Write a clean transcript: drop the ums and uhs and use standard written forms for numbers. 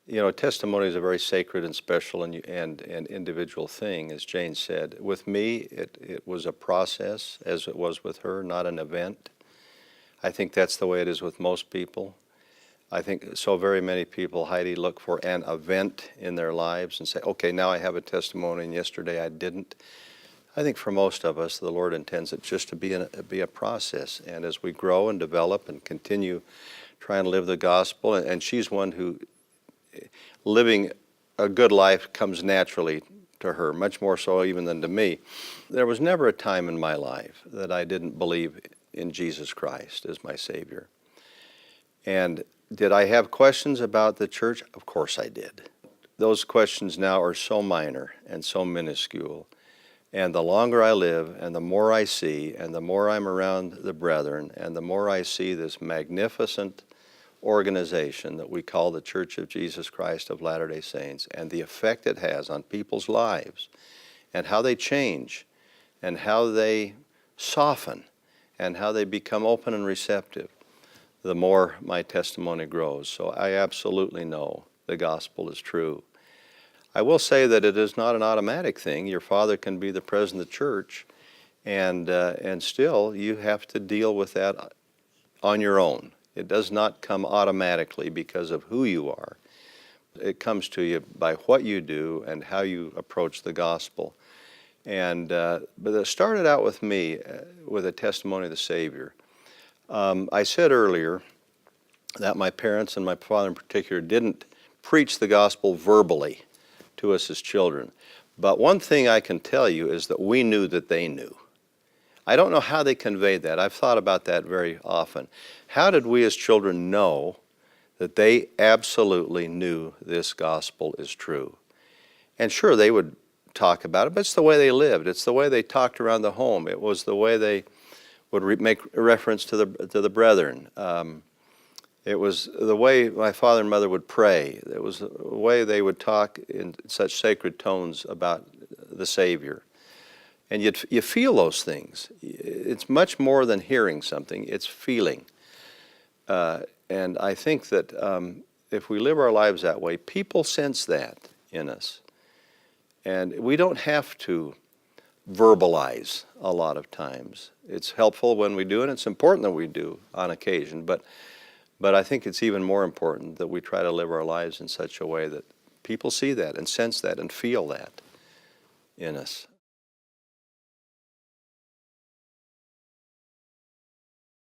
You know, testimony is a very sacred and special and individual thing, as Jane said. With me, it was a process, as it was with her, not an event. I think that's the way it is with most people. I think so very many people, Heidi, look for an event in their lives and say, okay, now I have a testimony, and yesterday I didn't. I think for most of us, the Lord intends it just to be a process. And as we grow and develop and continue trying to live the gospel, and she's one who, living a good life comes naturally to her, much more so even than to me. There was never a time in my life that I didn't believe in Jesus Christ as my Savior. And did I have questions about the church? Of course I did. Those questions now are so minor and so minuscule. And the longer I live, and the more I see, and the more I'm around the brethren, and the more I see this magnificent organization that we call the Church of Jesus Christ of Latter-day Saints, and the effect it has on people's lives, and how they change, and how they soften, and how they become open and receptive, the more my testimony grows. So I absolutely know the gospel is true. I will say that it is not an automatic thing. Your father can be the president of the church, and still you have to deal with that on your own. It does not come automatically because of who you are. It comes to you by what you do and how you approach the gospel. But it started out with me with a testimony of the Savior. I said earlier that my parents, and my father in particular, didn't preach the gospel verbally to us as children. But one thing I can tell you is that we knew that they knew. I don't know how they conveyed that. I've thought about that very often. How did we as children know that they absolutely knew this gospel is true? And sure, they would talk about it, but it's the way they lived. It's the way they talked around the home. It was the way they would make reference to the brethren. It was the way my father and mother would pray. It was the way they would talk in such sacred tones about the Savior. And you feel those things. It's much more than hearing something. It's feeling. And I think that if we live our lives that way, people sense that in us. And we don't have to verbalize a lot of times. It's helpful when we do, and it's important that we do on occasion. But I think it's even more important that we try to live our lives in such a way that people see that and sense that and feel that in us.